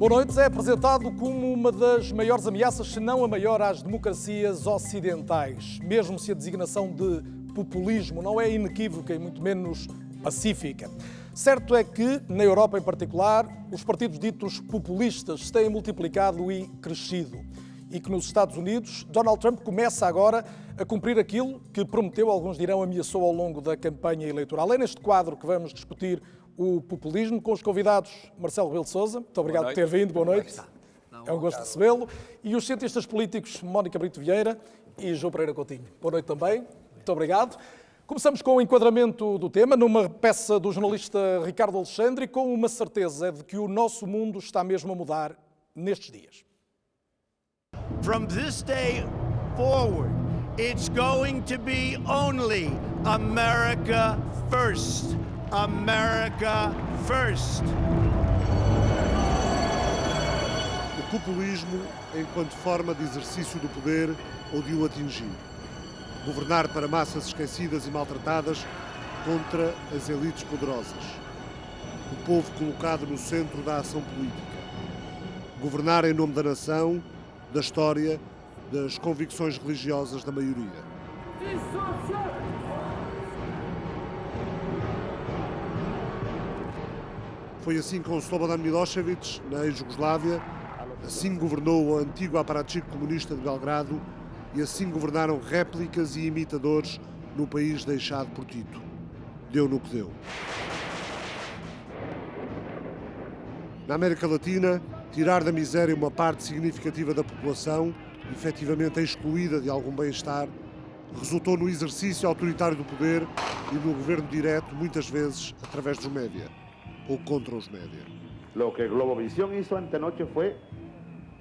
Boa noite. É apresentado como uma das maiores ameaças, se não a maior, às democracias ocidentais. Mesmo se a designação de populismo não é inequívoca e muito menos pacífica. Certo é que, na Europa em particular, os partidos ditos populistas se têm multiplicado e crescido. E que nos Estados Unidos, Donald Trump começa agora a cumprir aquilo que prometeu, alguns dirão ameaçou ao longo da campanha eleitoral. É neste quadro que vamos discutir o populismo com os convidados Marcelo Rebelo de Sousa. Muito obrigado por ter vindo. Boa noite. É um gosto recebê-lo. E os cientistas políticos Mónica Brito Vieira e João Pereira Coutinho. Boa noite também. Muito obrigado. Começamos com o enquadramento do tema, numa peça do jornalista Ricardo Alexandre, com uma certeza de que o nosso mundo está mesmo a mudar nestes dias. From this day forward, it's going to be only America first. America first. O populismo enquanto forma de exercício do poder ou de o atingir. Governar para massas esquecidas e maltratadas contra as elites poderosas. O povo colocado no centro da ação política. Governar em nome da nação, da história, das convicções religiosas da maioria. Foi assim com Slobodan Milošević, na ex-Jugoslávia, assim governou o antigo aparachico comunista de Belgrado e assim governaram réplicas e imitadores no país deixado por Tito. Deu no que deu. Na América Latina, tirar da miséria uma parte significativa da população, efetivamente excluída de algum bem-estar, resultou no exercício autoritário do poder e no governo direto, muitas vezes através dos média ou contra os média. Lo que Globovisión hizo antenoche fue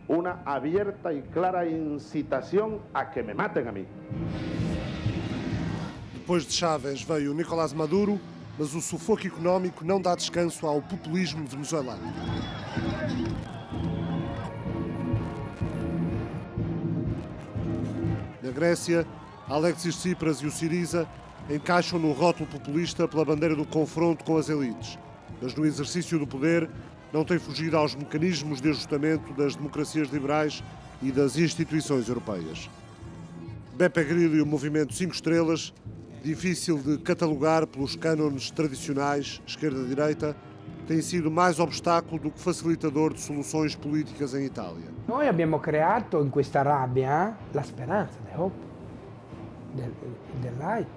una abierta y clara incitación a que me maten a mí. Depois de Chávez veio Nicolás Maduro, mas o sufoco económico não dá descanso ao populismo venezuelano. Na Grécia, Alexis Tsipras e o Syriza encaixam no rótulo populista pela bandeira do confronto com as elites, mas no exercício do poder não têm fugido aos mecanismos de ajustamento das democracias liberais e das instituições europeias. Beppe Grillo e o movimento 5 Estrelas, difícil de catalogar pelos cânones tradicionais, esquerda-direita, tem sido mais obstáculo do que facilitador de soluções políticas em Itália. Noi abbiamo creato in questa rabbia la speranza, the hope, the light.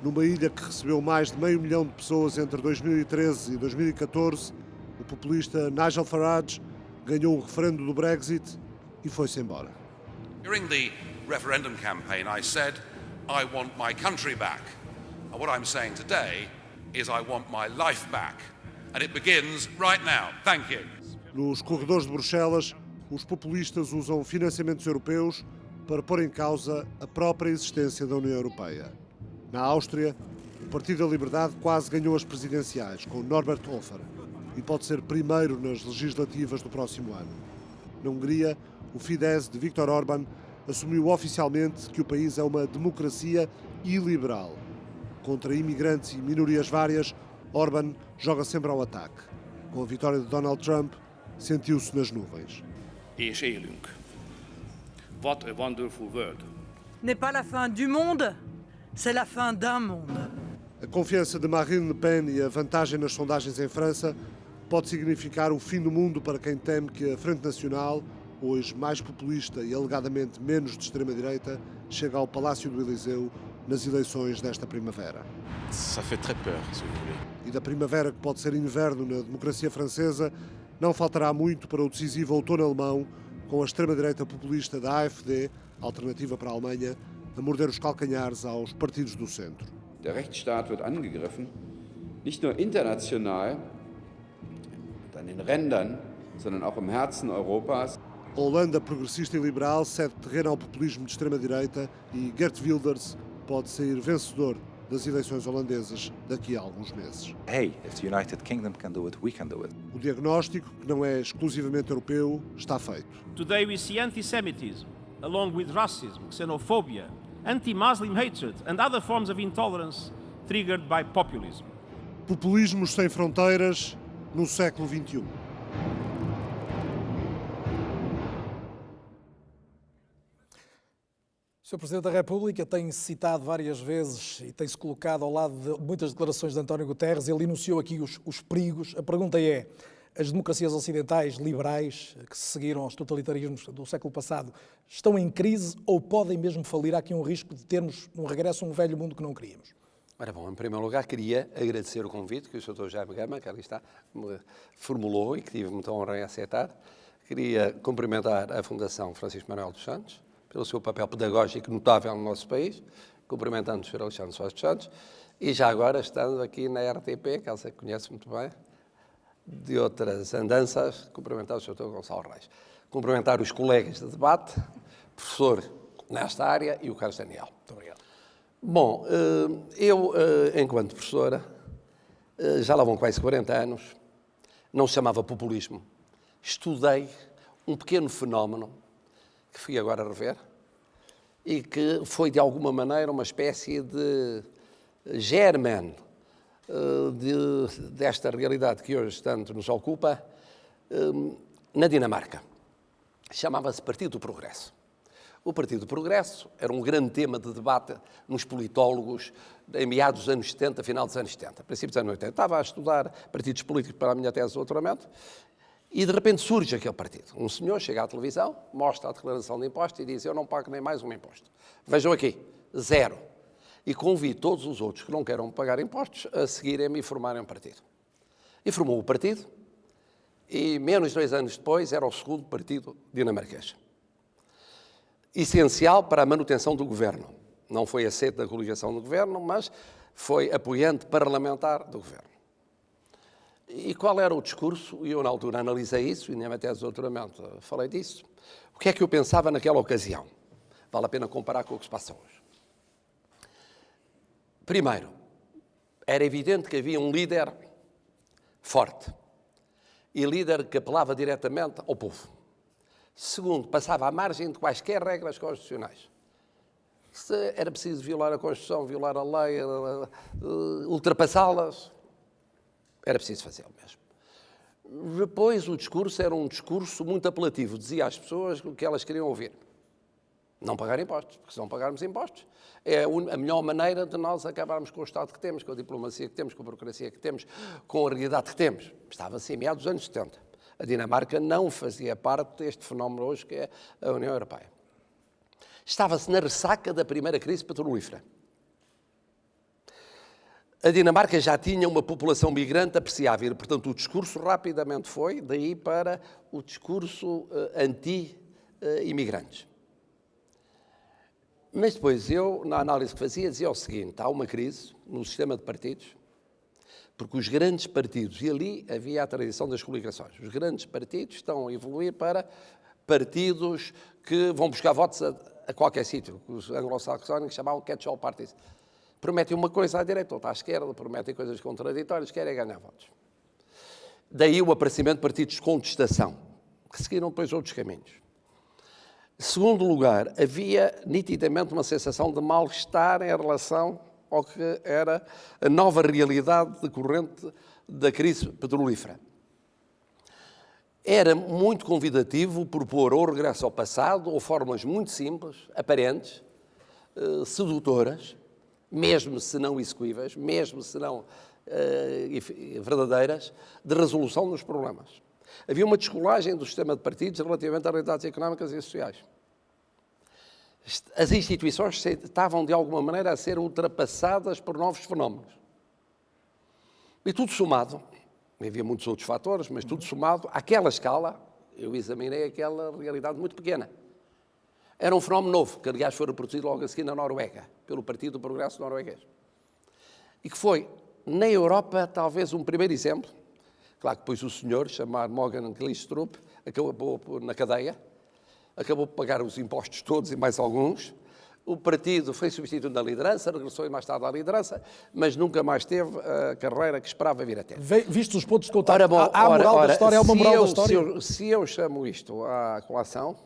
Numa ilha que recebeu mais de 500 mil de pessoas entre 2013 e 2014, o populista Nigel Farage ganhou o referendo do Brexit e foi-se embora. During the referendum campaign, I said, I want my country back. And what I'm saying today is I want my life back. And it begins right now. Thank you. Nos corredores de Bruxelas, os populistas usam financiamentos europeus para pôr em causa a própria existência da União Europeia. Na Áustria, o Partido da Liberdade quase ganhou as presidenciais, com Norbert Hofer, e pode ser primeiro nas legislativas do próximo ano. Na Hungria, o Fidesz de Viktor Orbán assumiu oficialmente que o país é uma democracia iliberal. Contra imigrantes e minorias várias, Orbán joga sempre ao ataque. Com a vitória de Donald Trump, sentiu-se nas nuvens. És élünk. What a wonderful world. N'est pas la fin du monde, c'est la fin d'un monde. A confiança de Marine Le Pen e a vantagem nas sondagens em França pode significar o fim do mundo para quem teme que a Frente Nacional, hoje mais populista e alegadamente menos de extrema-direita, chegue ao Palácio do Eliseu nas eleições desta primavera. Ça fait très peur, si vous voulez. E da primavera que pode ser inverno na democracia francesa, não faltará muito para o decisivo outono alemão, com a extrema-direita populista da AfD, Alternativa para a Alemanha, a morder os calcanhares aos partidos do centro. Der Rechtsstaat wird angegriffen, nicht nur international, an den Rändern, sondern auch im Herzen Europas. A Holanda progressista e liberal cede terreno ao populismo de extrema-direita e Geert Wilders pode sair vencedor das eleições holandesas daqui a alguns meses. Hey, if the United Kingdom can do it, we can do it. O diagnóstico, que não é exclusivamente europeu, está feito. Today we see anti-Semitism, along with racism, xenophobia, anti-Muslim hatred and other forms of intolerance triggered by populism. Populismos sem fronteiras no século XXI. O Sr. Presidente da República tem citado várias vezes e tem-se colocado ao lado de muitas declarações de António Guterres. Ele enunciou aqui os perigos. A pergunta é, as democracias ocidentais liberais que se seguiram aos totalitarismos do século passado estão em crise ou podem mesmo falir? Há aqui um risco de termos um regresso a um velho mundo que não queríamos. Ora bom, em primeiro lugar queria agradecer o convite que o Sr. Jaime Gama, que ali está, me formulou e que tive muita honra em aceitar. Queria cumprimentar a Fundação Francisco Manuel dos Santos pelo seu papel pedagógico notável no nosso país, cumprimentando o Sr. Alexandre Soares dos Santos, e já agora, estando aqui na RTP, que ela conhece muito bem, de outras andanças, cumprimentar o Sr. Gonçalo Reis. Cumprimentar os colegas de debate, professor nesta área e o Carlos Daniel. Muito obrigado. Bom, eu, enquanto professora, já lá vão quase 40 anos, não se chamava populismo. Estudei um pequeno fenómeno que fui agora rever e que foi, de alguma maneira, uma espécie de germen desta realidade que hoje tanto nos ocupa na Dinamarca. Chamava-se Partido do Progresso. O Partido do Progresso era um grande tema de debate nos politólogos em meados dos anos 70, final dos anos 70, princípios dos anos 80. Estava a estudar partidos políticos para a minha tese de doutoramento e de repente surge aquele partido. Um senhor chega à televisão, mostra a declaração de imposto e diz: eu não pago nem mais um imposto. Vejam aqui, 0. E convido todos os outros que não queiram pagar impostos a seguirem-me e formarem um partido. E formou o partido e menos de 2 anos depois era o segundo partido dinamarquês. Essencial para a manutenção do governo. Não foi aceito da coligação do governo, mas foi apoiante parlamentar do governo. E qual era o discurso? Eu, na altura, analisei isso e na minha tese de doutoramento falei disso. O que é que eu pensava naquela ocasião? Vale a pena comparar com o que se passa hoje. Primeiro, era evidente que havia um líder forte e líder que apelava diretamente ao povo. Segundo, passava à margem de quaisquer regras constitucionais. Se era preciso violar a Constituição, violar a lei, ultrapassá-las, era preciso fazê-lo mesmo. Depois, o discurso era um discurso muito apelativo. Dizia às pessoas o que elas queriam ouvir. Não pagar impostos, porque se não pagarmos impostos, é a melhor maneira de nós acabarmos com o Estado que temos, com a diplomacia que temos, com a burocracia que temos, com a realidade que temos. Estava assim, meados dos anos 70. A Dinamarca não fazia parte deste fenómeno hoje que é a União Europeia. Estava-se na ressaca da primeira crise petrolífera. A Dinamarca já tinha uma população migrante apreciável e, portanto, o discurso rapidamente foi daí para o discurso anti-imigrantes. Mas depois eu, na análise que fazia, dizia o seguinte: há uma crise no sistema de partidos, porque os grandes partidos, e ali havia a tradição das coligações, os grandes partidos estão a evoluir para partidos que vão buscar votos a qualquer sítio, que os anglo-saxónicos chamavam catch-all parties. Prometem uma coisa à direita, outra à esquerda, prometem coisas contraditórias, querem ganhar votos. Daí o aparecimento de partidos de contestação, que seguiram depois outros caminhos. Segundo lugar, havia nitidamente uma sensação de mal-estar em relação ao que era a nova realidade decorrente da crise petrolífera. Era muito convidativo propor ou regresso ao passado, ou fórmulas muito simples, aparentes, sedutoras, mesmo se não execuíveis, mesmo se não verdadeiras, de resolução dos problemas. Havia uma descolagem do sistema de partidos relativamente às realidades económicas e sociais. As instituições estavam, de alguma maneira, a ser ultrapassadas por novos fenómenos. E tudo somado, havia muitos outros fatores, mas tudo somado, àquela escala, eu examinei aquela realidade muito pequena. Era um fenómeno novo, que aliás foi reproduzido logo a seguir na Noruega, pelo Partido do Progresso norueguês. E que foi, na Europa, talvez um primeiro exemplo. Claro que depois o senhor, chamado Morgan Glistrup, acabou na cadeia, acabou por pagar os impostos todos e mais alguns. O partido foi substituído na liderança, regressou mais tarde à liderança, mas nunca mais teve a carreira que esperava vir a ter. Vistos os pontos de contato, há moral da história, há uma moral da história? Se eu chamo isto à colação,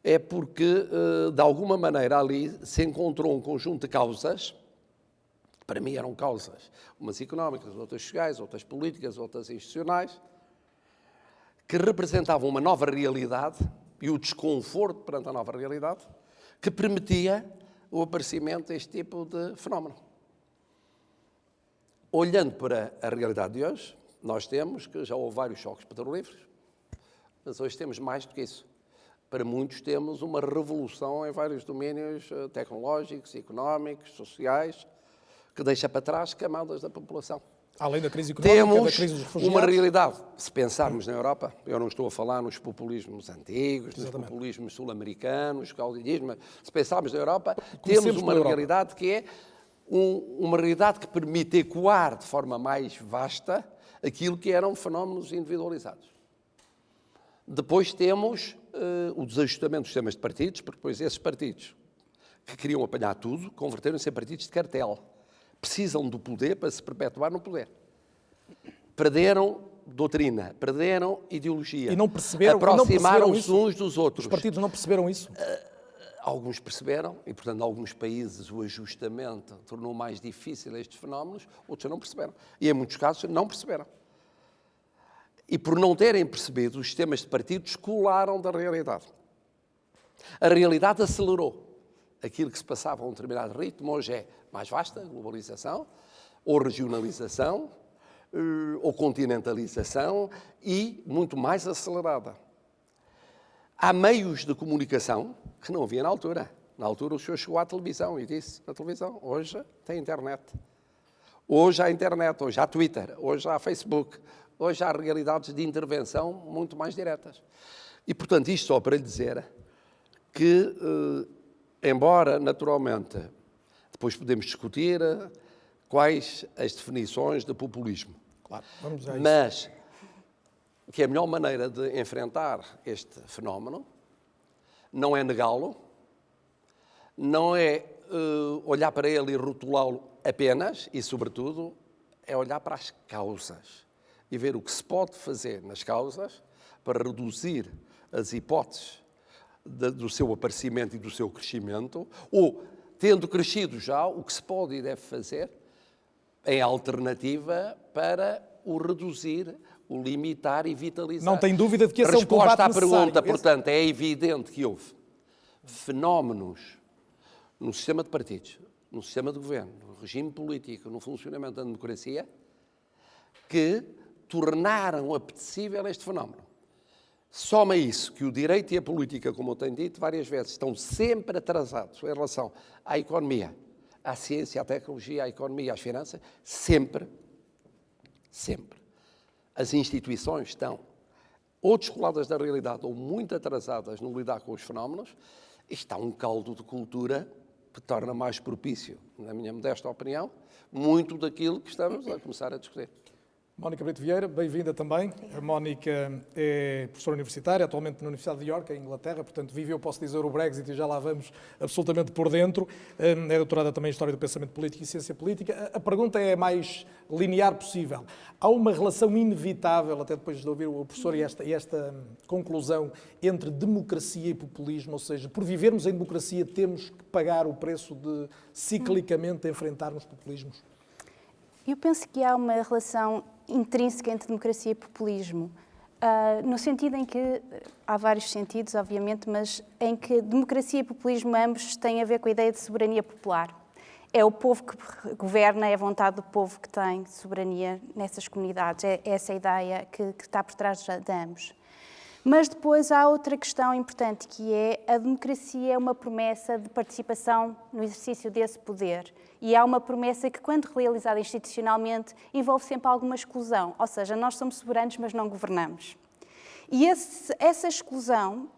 é porque, de alguma maneira, ali se encontrou um conjunto de causas, que para mim eram causas, umas económicas, outras sociais, outras políticas, outras institucionais, que representavam uma nova realidade e o desconforto perante a nova realidade, que permitia o aparecimento deste tipo de fenómeno. Olhando para a realidade de hoje, nós temos que já houve vários choques petrolíferos, mas hoje temos mais do que isso. Para muitos temos uma revolução em vários domínios tecnológicos, económicos, sociais, que deixa para trás camadas da população. Além da crise económica, temos da crise dos refugiados. uma realidade. Se pensarmos na Europa, eu não estou a falar nos populismos antigos, nos populismos sul-americanos, caudillismo. Se pensarmos na Europa, temos uma realidade que é uma realidade que permite ecoar de forma mais vasta aquilo que eram fenómenos individualizados. Depois temos o desajustamento dos sistemas de partidos, porque depois esses partidos que queriam apanhar tudo converteram-se em partidos de cartel. Precisam do poder para se perpetuar no poder. Perderam doutrina, perderam ideologia. E não perceberam, aproximaram-se uns dos outros. Os partidos não perceberam isso? Alguns perceberam, e portanto, em alguns países o ajustamento tornou mais difícil estes fenómenos, outros não perceberam. E em muitos casos não perceberam. E por não terem percebido, os sistemas de partidos colaram da realidade. A realidade acelerou. Aquilo que se passava a um determinado ritmo hoje é mais vasta, globalização, ou regionalização, ou continentalização, e muito mais acelerada. Há meios de comunicação que não havia na altura. Na altura o senhor chegou à televisão e disse, na televisão, hoje tem internet. Hoje há internet, hoje há Twitter, hoje há Facebook, hoje há realidades de intervenção muito mais diretas. E, portanto, isto só para lhe dizer que, embora, naturalmente, depois podemos discutir quais as definições de populismo. Claro, vamos a isso. Mas que a melhor maneira de enfrentar este fenómeno não é negá-lo, não é olhar para ele e rotulá-lo apenas, e, sobretudo, é olhar para as causas e ver o que se pode fazer nas causas para reduzir as hipóteses do seu aparecimento e do seu crescimento, ou, tendo crescido já, o que se pode e deve fazer em alternativa para o reduzir, o limitar e vitalizar. Não tem dúvida de que esse é um combate combate necessário. À pergunta, portanto, é evidente que houve fenómenos no sistema de partidos, no sistema de governo, no regime político, no funcionamento da democracia, que tornaram apetecível este fenómeno. Soma isso, que o direito e a política, como eu tenho dito várias vezes, estão sempre atrasados em relação à economia, à ciência, à tecnologia, à economia, às finanças, sempre. As instituições estão ou descoladas da realidade ou muito atrasadas no lidar com os fenómenos. Está um caldo de cultura que torna mais propício, na minha modesta opinião, muito daquilo que estamos a começar a discutir. Mónica Brito Vieira, bem-vinda também. A Mónica é professora universitária, atualmente na Universidade de York, em Inglaterra, portanto viveu, posso dizer, o Brexit e já lá vamos absolutamente por dentro. É doutorada também em História do Pensamento Político e Ciência Política. A pergunta é a mais linear possível. Há uma relação inevitável, até depois de ouvir o professor, e esta conclusão entre democracia e populismo, ou seja, por vivermos em democracia temos que pagar o preço de ciclicamente enfrentarmos populismos? Eu penso que há uma relação intrínseca entre democracia e populismo, no sentido em que, há vários sentidos, obviamente, mas em que democracia e populismo ambos têm a ver com a ideia de soberania popular. É o povo que governa, é a vontade do povo que tem soberania nessas comunidades, é essa a ideia que está por trás de ambos. Mas depois há outra questão importante, que é a democracia é uma promessa de participação no exercício desse poder. E há uma promessa que, quando realizada institucionalmente, envolve sempre alguma exclusão. Ou seja, nós somos soberanos, mas não governamos. E essa exclusão,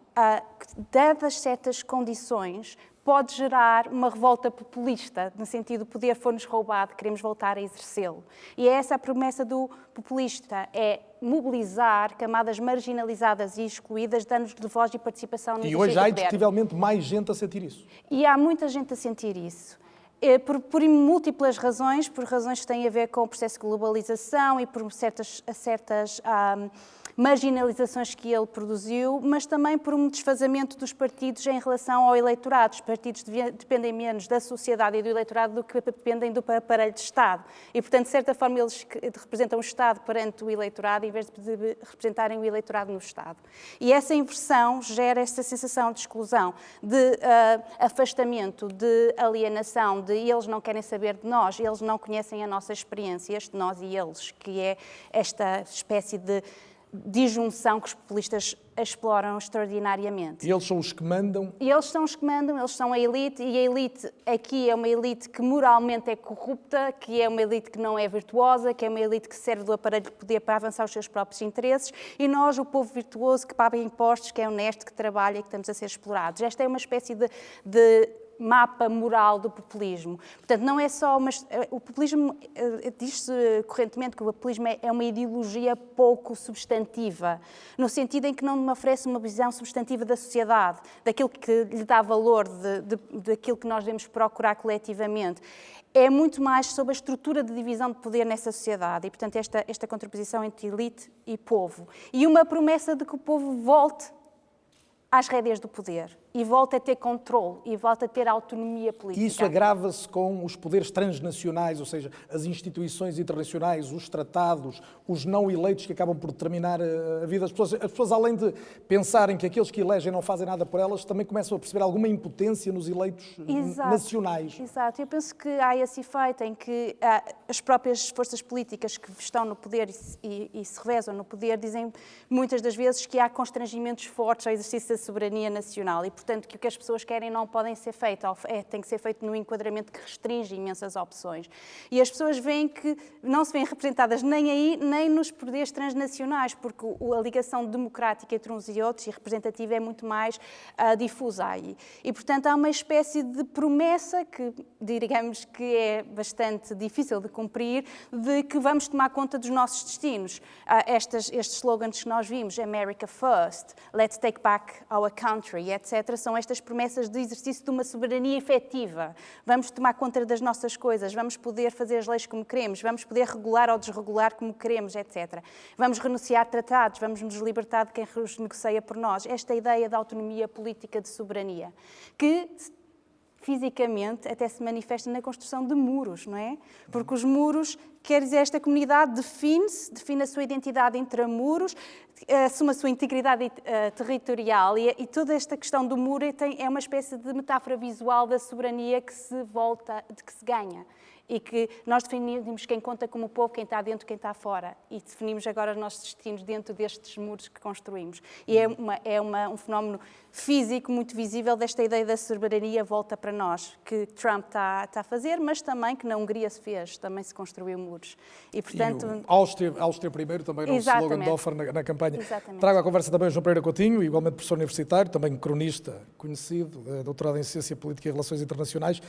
dadas certas condições, pode gerar uma revolta populista, no sentido, o poder foi-nos roubado, queremos voltar a exercê-lo. E é essa a promessa do populista, é mobilizar camadas marginalizadas e excluídas, dando-lhes de voz e participação no exercício do poder. E hoje há indiscutivelmente mais gente a sentir isso. E há muita gente a sentir isso. Por múltiplas razões, por razões que têm a ver com o processo de globalização e por certas marginalizações que ele produziu, mas também por um desfazamento dos partidos em relação ao eleitorado. Os partidos dependem menos da sociedade e do eleitorado do que dependem do aparelho de Estado. E, portanto, de certa forma, eles representam o Estado perante o eleitorado em vez de representarem o eleitorado no Estado. E essa inversão gera essa sensação de exclusão, de afastamento, de alienação, de eles não querem saber de nós, eles não conhecem a nossa experiência, este nós e eles, que é esta espécie de disjunção que os populistas exploram extraordinariamente. E eles são os que mandam? E eles são os que mandam, eles são a elite, e a elite aqui é uma elite que moralmente é corrupta, que é uma elite que não é virtuosa, que é uma elite que serve do aparelho de poder para avançar os seus próprios interesses, e nós, o povo virtuoso, que paga impostos, que é honesto, que trabalha e que estamos a ser explorados. Esta é uma espécie de mapa moral do populismo. Portanto, não é só o populismo, diz-se correntemente que o populismo é uma ideologia pouco substantiva, no sentido em que não me oferece uma visão substantiva da sociedade, daquilo que lhe dá valor, daquilo que nós devemos procurar coletivamente. É muito mais sobre a estrutura de divisão de poder nessa sociedade e, portanto, esta contraposição entre elite e povo. E uma promessa de que o povo volte às rédeas do poder e volta a ter controle e volta a ter autonomia política. Isso agrava-se com os poderes transnacionais, ou seja, as instituições internacionais, os tratados, os não eleitos que acabam por determinar a vida das pessoas. As pessoas, além de pensarem que aqueles que elegem não fazem nada por elas, também começam a perceber alguma impotência nos eleitos nacionais. Exato. Eu penso que há esse efeito em que as próprias forças políticas que estão no poder e se revezam no poder dizem muitas das vezes que há constrangimentos fortes ao exercício da soberania nacional e, portanto, que o que as pessoas querem não podem ser feito, tem que ser feito num enquadramento que restringe imensas opções. E as pessoas veem que não se veem representadas nem aí, nem nos poderes transnacionais, porque a ligação democrática entre uns e outros e representativa é muito mais difusa aí. E, portanto, há uma espécie de promessa que, digamos que é bastante difícil de cumprir, de que vamos tomar conta dos nossos destinos. Estes slogans que nós vimos, America First, Let's Take Back Our Country, etc., são estas promessas de exercício de uma soberania efetiva. Vamos tomar conta das nossas coisas, vamos poder fazer as leis como queremos, vamos poder regular ou desregular como queremos, etc. Vamos renunciar a tratados, vamos nos libertar de quem os negocia por nós. Esta ideia da autonomia política de soberania, que fisicamente até se manifesta na construção de muros, não é? Porque os muros, quer dizer, esta comunidade define a sua identidade intramuros, assume a sua integridade territorial e toda esta questão do muro é uma espécie de metáfora visual da soberania que se ganha. E que nós definimos quem conta como povo, quem está dentro, quem está fora. E definimos agora os nossos destinos dentro destes muros que construímos. E é um fenómeno físico muito visível desta ideia da soberania volta para nós, que Trump está a fazer, mas também que na Hungria se fez, também se construiu muros. E, portanto... E o Áustria primeiro também era um slogan de offer na campanha. Exatamente. Trago à conversa também o João Pereira Coutinho, igualmente professor universitário, também cronista conhecido, doutorado em Ciência Política e Relações Internacionais.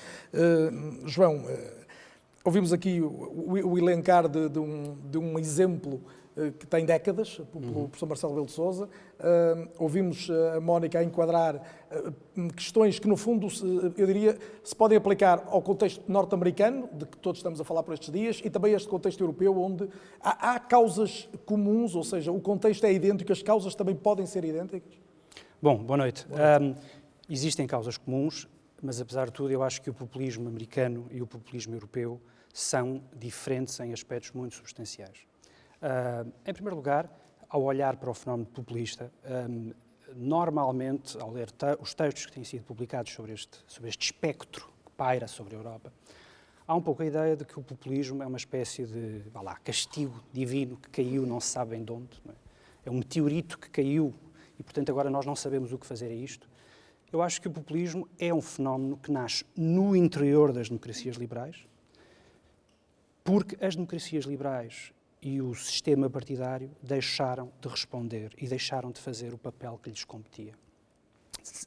João... Ouvimos aqui o elencar de um exemplo que tem décadas, pelo professor Marcelo Rebelo de Sousa. Ouvimos a Mónica a enquadrar questões que, no fundo, eu diria, se podem aplicar ao contexto norte-americano, de que todos estamos a falar por estes dias, e também a este contexto europeu, onde há causas comuns, ou seja, o contexto é idêntico, as causas também podem ser idênticas? Bom, boa noite. Existem causas comuns, mas, apesar de tudo, eu acho que o populismo americano e o populismo europeu são diferentes em aspectos muito substanciais. Em primeiro lugar, ao olhar para o fenómeno populista, normalmente, ao ler os textos que têm sido publicados sobre este espectro que paira sobre a Europa, há um pouco a ideia de que o populismo é uma espécie de castigo divino que caiu não se sabe bem de onde. Não é? É um meteorito que caiu e, portanto, agora nós não sabemos o que fazer a isto. Eu acho que o populismo é um fenómeno que nasce no interior das democracias liberais, porque as democracias liberais e o sistema partidário deixaram de responder e deixaram de fazer o papel que lhes competia.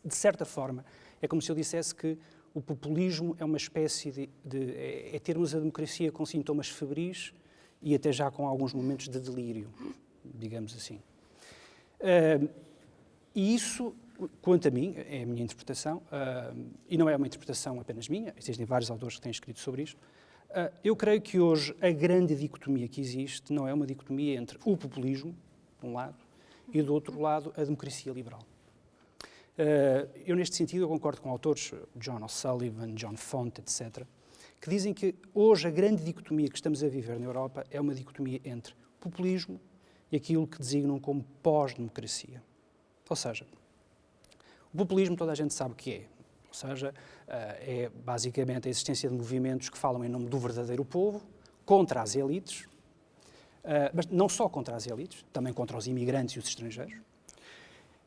De certa forma, é como se eu dissesse que o populismo é uma espécie é termos a democracia com sintomas febris e até já com alguns momentos de delírio, digamos assim. E isso Quanto a mim, é a minha interpretação, e não é uma interpretação apenas minha, existem vários autores que têm escrito sobre isto, eu creio que hoje a grande dicotomia que existe não é uma dicotomia entre o populismo, de um lado, e do outro lado a democracia liberal. Eu, neste sentido, eu concordo com autores, John O'Sullivan, John Font, etc., que dizem que hoje a grande dicotomia que estamos a viver na Europa é uma dicotomia entre populismo e aquilo que designam como pós-democracia. Ou seja, o populismo toda a gente sabe o que é. Ou seja, é basicamente a existência de movimentos que falam em nome do verdadeiro povo, contra as elites, mas não só contra as elites, também contra os imigrantes e os estrangeiros.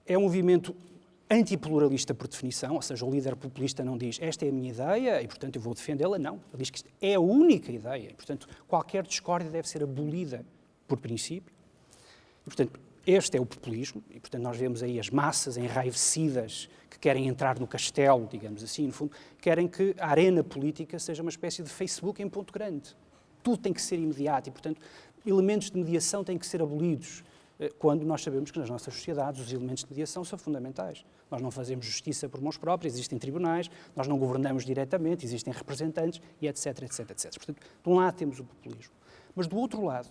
É um movimento antipluralista por definição, ou seja, o líder populista não diz esta é a minha ideia e, portanto, eu vou defendê-la, não. Ele diz que isto é a única ideia e, portanto, qualquer discórdia deve ser abolida por princípio. E, portanto, este é o populismo e, portanto, nós vemos aí as massas enraivecidas que querem entrar no castelo, digamos assim, no fundo, querem que a arena política seja uma espécie de Facebook em ponto grande. Tudo tem que ser imediato e, portanto, elementos de mediação têm que ser abolidos, quando nós sabemos que nas nossas sociedades os elementos de mediação são fundamentais. Nós não fazemos justiça por mãos próprias, existem tribunais, nós não governamos diretamente, existem representantes e etc, etc, etc. Portanto, de um lado temos o populismo, mas do outro lado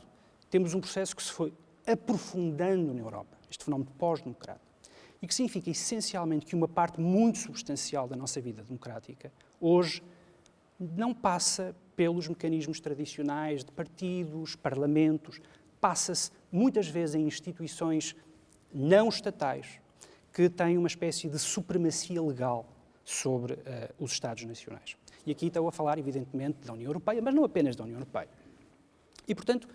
temos um processo que se foi aprofundando na Europa, este fenómeno pós-democrata, e que significa essencialmente que uma parte muito substancial da nossa vida democrática hoje não passa pelos mecanismos tradicionais de partidos, parlamentos, passa-se muitas vezes em instituições não estatais que têm uma espécie de supremacia legal sobre os Estados nacionais. E aqui estou a falar, evidentemente, da União Europeia, mas não apenas da União Europeia. E, portanto,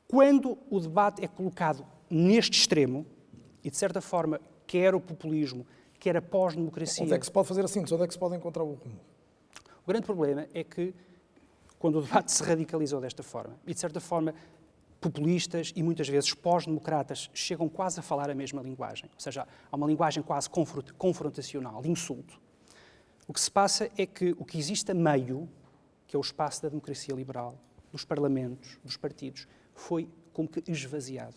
quando o debate é colocado neste extremo, e de certa forma, quer o populismo, quer a pós-democracia... Onde é que se pode fazer assim? Onde é que se pode encontrar o rumo? O grande problema é que, quando o debate se radicalizou desta forma, e de certa forma populistas e muitas vezes pós-democratas chegam quase a falar a mesma linguagem, ou seja, há uma linguagem quase confrontacional, de insulto. O que se passa é que o que existe a meio, que é o espaço da democracia liberal, dos parlamentos, dos partidos, foi como que esvaziado.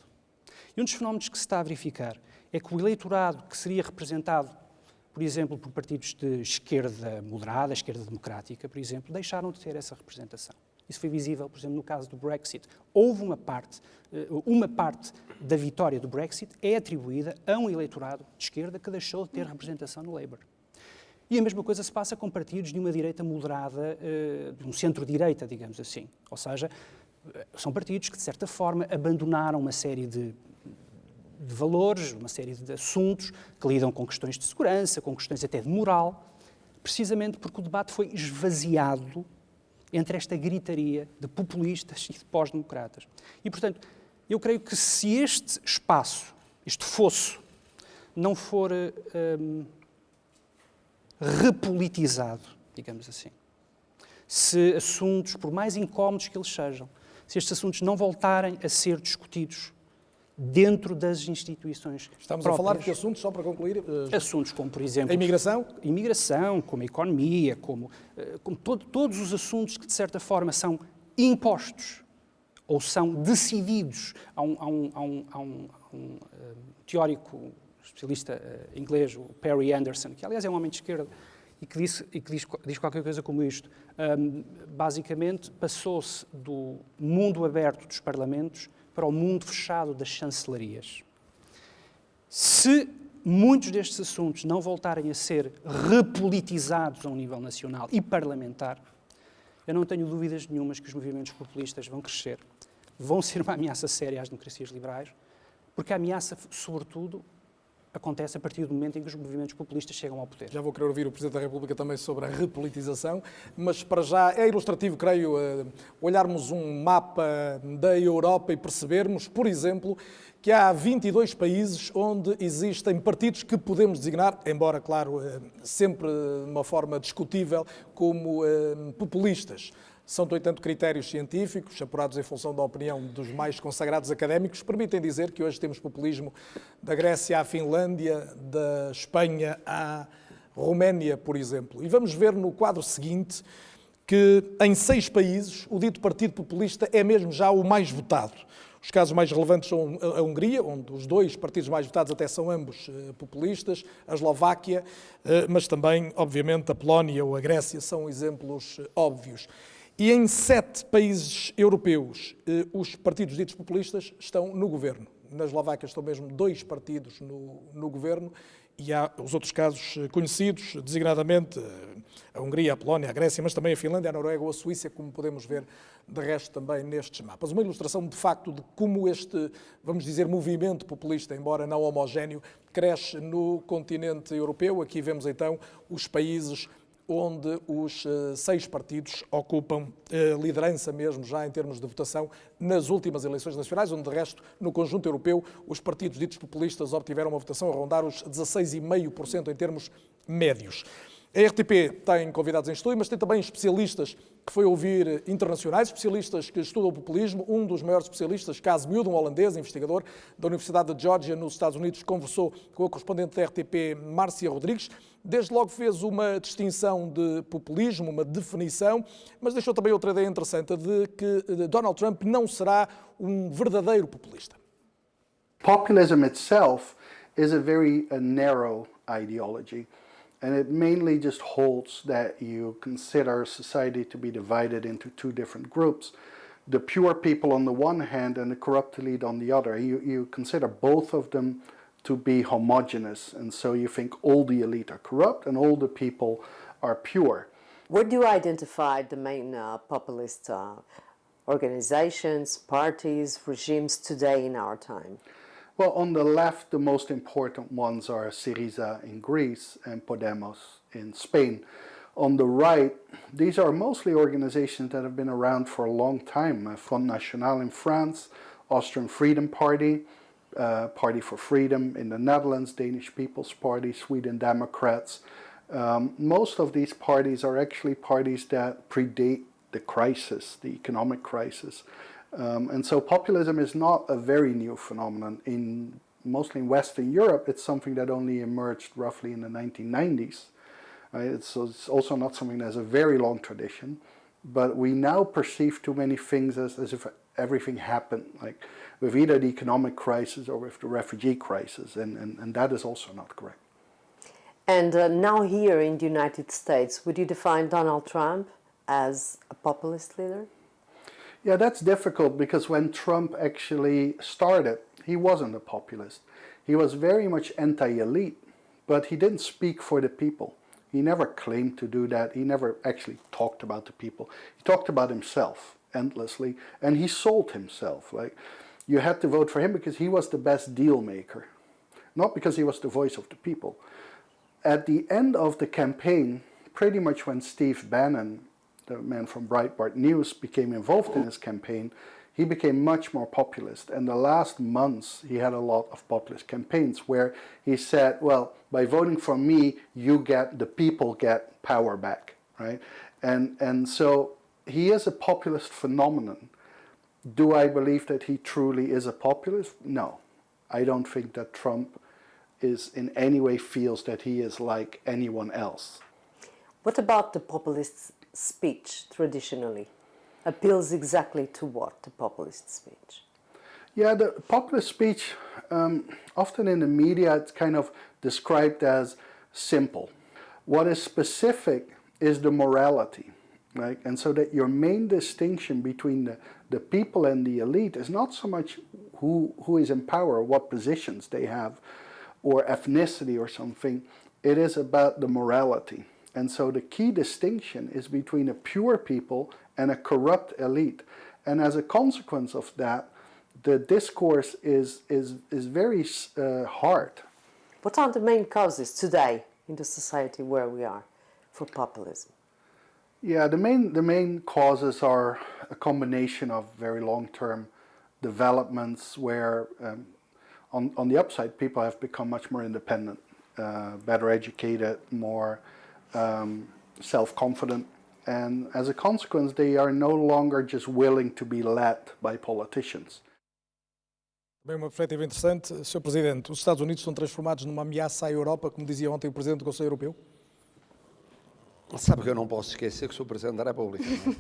E um dos fenómenos que se está a verificar é que o eleitorado que seria representado, por exemplo, por partidos de esquerda moderada, esquerda democrática, por exemplo, deixaram de ter essa representação. Isso foi visível, por exemplo, no caso do Brexit. Houve uma parte da vitória do Brexit é atribuída a um eleitorado de esquerda que deixou de ter representação no Labour. E a mesma coisa se passa com partidos de uma direita moderada, de um centro-direita, digamos assim. Ou seja, são partidos que, de certa forma, abandonaram uma série de valores, uma série de assuntos que lidam com questões de segurança, com questões até de moral, precisamente porque o debate foi esvaziado entre esta gritaria de populistas e de pós-democratas. E, portanto, eu creio que se este espaço, este fosso, não for repolitizado, digamos assim, se assuntos, por mais incómodos que eles sejam, se estes assuntos não voltarem a ser discutidos dentro das instituições Estamos próprias. a falar de que assuntos, só para concluir? Assuntos como, por exemplo... A imigração? Imigração, como a economia, como todos os assuntos que, de certa forma, são impostos ou são decididos. Há um teórico especialista inglês, o Perry Anderson, que, aliás, é um homem de esquerda, e que diz qualquer coisa como isto. Basicamente, passou-se do mundo aberto dos parlamentos para o mundo fechado das chancelarias. Se muitos destes assuntos não voltarem a ser repolitizados a um nível nacional e parlamentar, eu não tenho dúvidas nenhumas que os movimentos populistas vão crescer, vão ser uma ameaça séria às democracias liberais, porque a ameaça, sobretudo, acontece a partir do momento em que os movimentos populistas chegam ao poder. Já vou querer ouvir o Presidente da República também sobre a repolitização, mas para já é ilustrativo, creio, olharmos um mapa da Europa e percebermos, por exemplo, que há 22 países onde existem partidos que podemos designar, embora, claro, sempre de uma forma discutível, como populistas. São, no entanto, critérios científicos, apurados em função da opinião dos mais consagrados académicos, permitem dizer que hoje temos populismo da Grécia à Finlândia, da Espanha à Roménia, por exemplo. E vamos ver no quadro seguinte que em 6 países o dito Partido Populista é mesmo já o mais votado. Os casos mais relevantes são a Hungria, onde os dois partidos mais votados até são ambos populistas, a Eslováquia, mas também, obviamente, a Polónia ou a Grécia são exemplos óbvios. E em 7 países europeus, os partidos ditos populistas estão no governo. Na Eslováquia estão mesmo 2 partidos no governo e há os outros casos conhecidos, designadamente a Hungria, a Polónia, a Grécia, mas também a Finlândia, a Noruega ou a Suíça, como podemos ver de resto também nestes mapas. Uma ilustração de facto de como este, vamos dizer, movimento populista, embora não homogéneo, cresce no continente europeu. Aqui vemos então os países onde os 6 partidos ocupam liderança mesmo já em termos de votação nas últimas eleições nacionais, onde de resto no conjunto europeu os partidos ditos populistas obtiveram uma votação a rondar os 16,5% em termos médios. A RTP tem convidados em estúdio, mas tem também especialistas que foi ouvir internacionais, especialistas que estudam o populismo. Um dos maiores especialistas, Cas Miúdo, um holandês, investigador da Universidade de Georgia, nos Estados Unidos, conversou com a correspondente da RTP, Márcia Rodrigues. Desde logo fez uma distinção de populismo, uma definição, mas deixou também outra ideia interessante de que Donald Trump não será um verdadeiro populista. Populism itself is a very narrow ideology. And it mainly just holds that you consider society to be divided into 2 different groups. The pure people on the one hand and the corrupt elite on the other. You consider both of them to be homogeneous, and so you think all the elite are corrupt and all the people are pure. Where do you identify the main populist organizations, parties, regimes today in our time? Well, on the left, the most important ones are Syriza in Greece and Podemos in Spain. On the right, these are mostly organizations that have been around for a long time. Front National in France, Austrian Freedom Party, Party for Freedom in the Netherlands, Danish People's Party, Sweden Democrats. Most of these parties are actually parties that predate the crisis, the economic crisis. And so populism is not a very new phenomenon. Mostly in Western Europe, it's something that only emerged roughly in the 1990s. Right? It's also not something that has a very long tradition, but we now perceive too many things as if everything happened, like with either the economic crisis or with the refugee crisis, and that is also not correct. And now here in the United States, would you define Donald Trump as a populist leader? Yeah, that's difficult because when Trump actually started, he wasn't a populist. He was very much anti-elite, but he didn't speak for the people. He never claimed to do that. He never actually talked about the people. He talked about himself endlessly, and he sold himself. Like, you had to vote for him because he was the best deal maker, not because he was the voice of the people. At the end of the campaign, pretty much when Steve Bannon, the man from Breitbart News, became involved in his campaign, he became much more populist. And the last months, he had a lot of populist campaigns where he said, well, by voting for me, the people get power back, right? And so he is a populist phenomenon. Do I believe that he truly is a populist? No. I don't think that Trump is in any way feels that he is like anyone else. What about the populist speech traditionally? Appeals exactly to what, the populist speech? Yeah, the populist speech, often in the media, it's kind of described as simple. What is specific is the morality, right? And so that your main distinction between the people and the elite is not so much who is in power, what positions they have, or ethnicity or something. It is about the morality. And so the key distinction is between a pure people and a corrupt elite. And as a consequence of that, the discourse is very hard. What are the main causes today in the society where we are for populism? Yeah, the main causes are a combination of very long-term developments where on the upside people have become much more independent, better educated, more self-confident, and as a consequence they are no longer just willing to be led by politicians. Bem, uma perspectiva interessante. Sr. Presidente, os Estados Unidos estão transformados numa ameaça à Europa, como dizia ontem o Presidente do Conselho Europeu? Sabe que eu não posso esquecer que sou Presidente da República. Não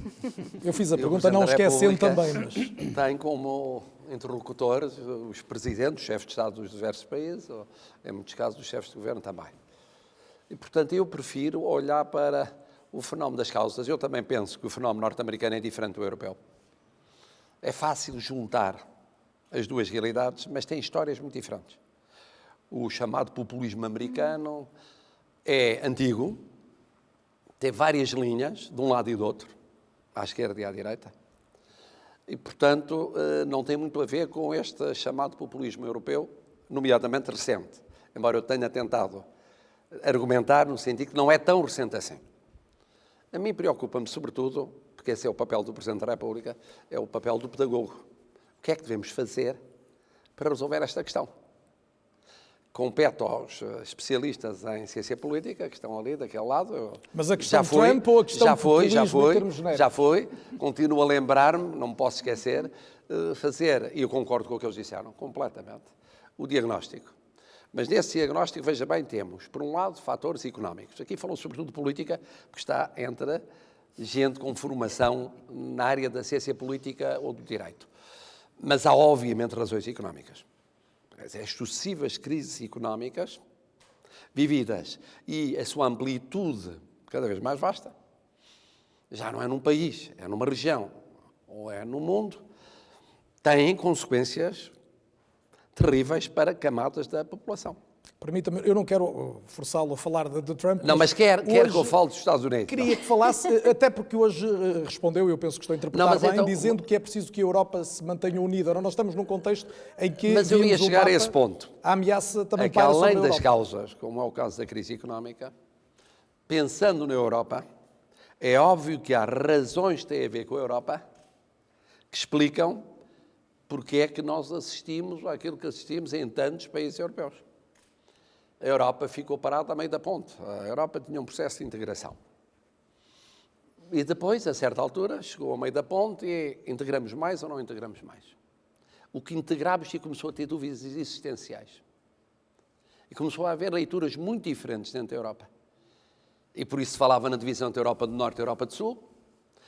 é? Eu fiz a pergunta não esquecendo também, mas... Tem como interlocutores os presidentes, os chefes de Estado dos diversos países, ou, em muitos casos, os chefes de governo também. E, portanto, eu prefiro olhar para o fenómeno das causas. Eu também penso que o fenómeno norte-americano é diferente do europeu. É fácil juntar as duas realidades, mas tem histórias muito diferentes. O chamado populismo americano é antigo, tem várias linhas, de um lado e do outro, à esquerda e à direita, e, portanto, não tem muito a ver com este chamado populismo europeu, nomeadamente recente, embora eu tenha tentado argumentar no sentido que não é tão recente assim. A mim preocupa-me, sobretudo, porque esse é o papel do Presidente da República, é o papel do pedagogo. O que é que devemos fazer para resolver esta questão? Compete aos especialistas em ciência política, que estão ali daquele lado. Mas a questão Trump ou a questão populismo em termos genéricos? Já foi. Continuo a lembrar-me, não me posso esquecer, fazer, e eu concordo com o que eles disseram, completamente, o diagnóstico. Mas nesse diagnóstico, veja bem, temos, por um lado, fatores económicos. Aqui falou sobretudo de política, porque está entre gente com formação na área da ciência política ou do direito. Mas há, obviamente, razões económicas. As sucessivas crises económicas vividas e a sua amplitude cada vez mais vasta, já não é num país, é numa região ou é no mundo, têm consequências terríveis para camadas da população. Permita-me, eu não quero forçá-lo a falar de Trump. Não, mas quer que eu fale dos Estados Unidos. Queria que falasse, até porque hoje respondeu, eu penso que estou a interpretar bem, então, dizendo que é preciso que a Europa se mantenha unida. Ora, nós estamos num contexto em que... Mas eu ia chegar a esse ponto. A ameaça também para sobre a Europa. Além das causas, como é o caso da crise económica, pensando na Europa, é óbvio que há razões que têm a ver com a Europa que explicam porque é que nós assistimos àquilo que assistimos em tantos países europeus. A Europa ficou parada a meio da ponte. A Europa tinha um processo de integração. E depois, a certa altura, chegou ao meio da ponte e integramos mais ou não integramos mais. O que integramos e começou a ter dúvidas existenciais. E começou a haver leituras muito diferentes dentro da Europa. E por isso se falava na divisão entre a Europa do Norte e a Europa do Sul.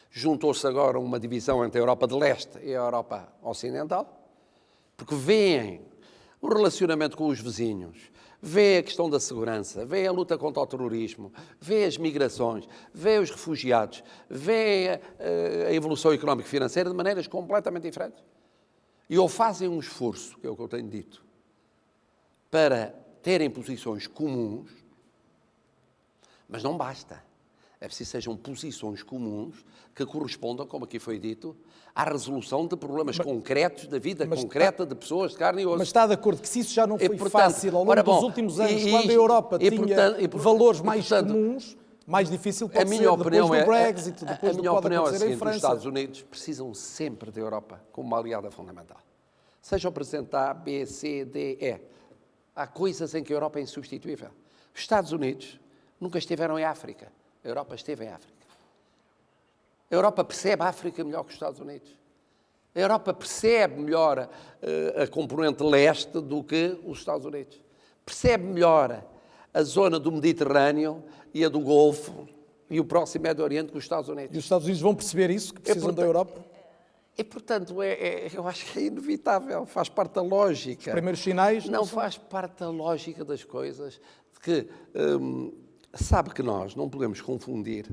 Juntou-se agora uma divisão entre a Europa de Leste e a Europa Ocidental, porque veem o relacionamento com os vizinhos, vê a questão da segurança, vê a luta contra o terrorismo, vê as migrações, vê os refugiados, vê a evolução económica e financeira de maneiras completamente diferentes. E ou fazem um esforço, que é o que eu tenho dito, para terem posições comuns, mas não basta. É preciso que sejam posições comuns que correspondam, como aqui foi dito, à resolução de problemas concretos da vida concreta de pessoas de carne e osso. Mas está de acordo que se isso já não foi fácil ao longo dos últimos anos, quando a Europa tinha valores mais comuns, mais difícil pode ser depois do Brexit, depois do que pode acontecer em França. Os Estados Unidos precisam sempre da Europa como uma aliada fundamental. Seja o Presidente A, B, C, D, E. Há coisas em que a Europa é insubstituível. Os Estados Unidos nunca estiveram em África. A Europa esteve em África. A Europa percebe a África melhor que os Estados Unidos. A Europa percebe melhor a componente leste do que os Estados Unidos. Percebe melhor a zona do Mediterrâneo e a do Golfo e o próximo Médio Oriente que os Estados Unidos. E os Estados Unidos vão perceber isso, que precisam da Europa? E, portanto, eu acho que é inevitável, faz parte da lógica. Os primeiros sinais... Não faz parte da lógica das coisas, de que... sabe que nós não podemos confundir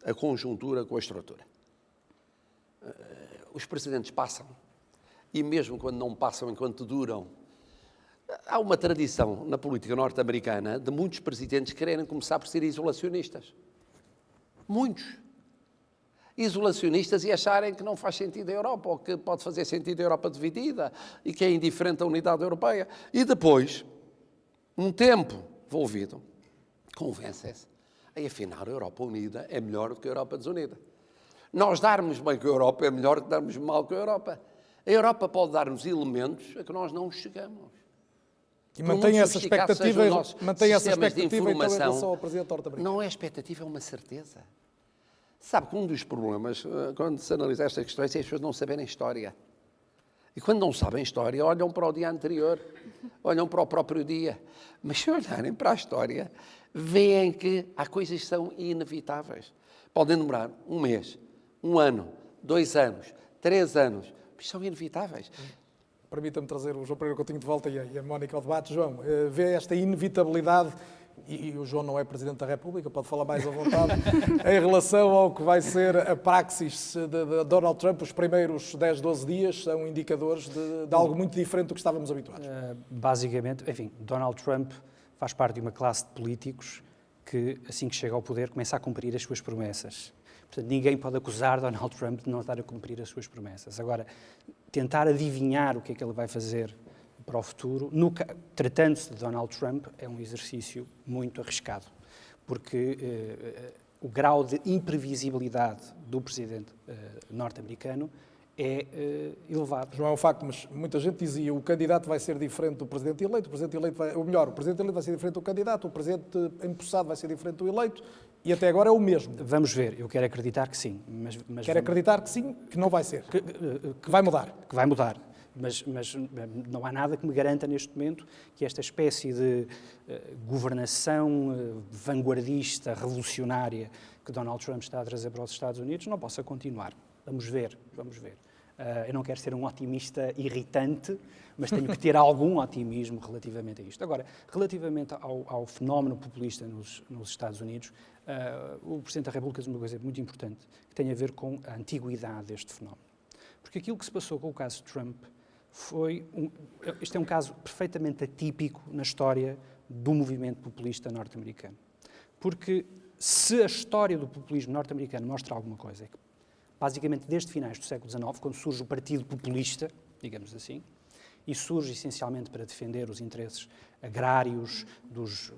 a conjuntura com a estrutura. Os presidentes passam, e mesmo quando não passam, enquanto duram, há uma tradição na política norte-americana de muitos presidentes quererem começar por ser isolacionistas. Muitos. Isolacionistas e acharem que não faz sentido a Europa, ou que pode fazer sentido a Europa dividida, e que é indiferente à unidade europeia. E depois, um tempo envolvido, convencem-se, aí afinal a Europa unida é melhor do que a Europa desunida. Nós darmos bem com a Europa é melhor do que darmos mal com a Europa. A Europa pode dar-nos elementos a que nós não chegamos. E mantém essa expectativa, então, em relação ao Presidente norte-americano. Não é expectativa, é uma certeza. Sabe que um dos problemas, quando se analisa estas questões, é as pessoas não saberem história. E quando não sabem história, olham para o dia anterior, olham para o próprio dia. Mas se olharem para a história, veem que há coisas que são inevitáveis. Podem demorar 1 mês, 1 ano, 2 anos, 3 anos, mas são inevitáveis. Permita-me trazer o João Pereira Coutinho de volta e a Mónica ao debate. João, vê esta inevitabilidade, e o João não é Presidente da República, pode falar mais à vontade, em relação ao que vai ser a praxis de Donald Trump, os primeiros 10, 12 dias são indicadores de algo muito diferente do que estávamos habituados. Basicamente, enfim, Donald Trump faz parte de uma classe de políticos que, assim que chega ao poder, começa a cumprir as suas promessas. Portanto, ninguém pode acusar Donald Trump de não estar a cumprir as suas promessas. Agora, tentar adivinhar o que é que ele vai fazer para o futuro, tratando-se de Donald Trump, é um exercício muito arriscado, porque o grau de imprevisibilidade do presidente norte-americano é elevado. Não é um facto, mas muita gente dizia o candidato vai ser diferente do presidente eleito, o presidente eleito vai, ou melhor, o presidente eleito vai ser diferente do candidato, o presidente empossado vai ser diferente do eleito, e até agora é o mesmo. Vamos ver, eu quero acreditar que sim. Mas quero acreditar que sim, que não vai ser, que vai mudar. Que vai mudar. Mas não há nada que me garanta neste momento que esta espécie de governação vanguardista, revolucionária que Donald Trump está a trazer para os Estados Unidos não possa continuar. Vamos ver, vamos ver. Eu não quero ser um otimista irritante, mas tenho que ter algum otimismo relativamente a isto. Agora, relativamente ao fenómeno populista nos Estados Unidos, o Presidente da República diz uma coisa muito importante, que tem a ver com a antiguidade deste fenómeno. Porque aquilo que se passou com o caso de Trump este é um caso perfeitamente atípico na história do movimento populista norte-americano. Porque se a história do populismo norte-americano mostra alguma coisa, é que basicamente desde finais do século XIX, quando surge o Partido Populista, digamos assim, e surge essencialmente para defender os interesses agrários dos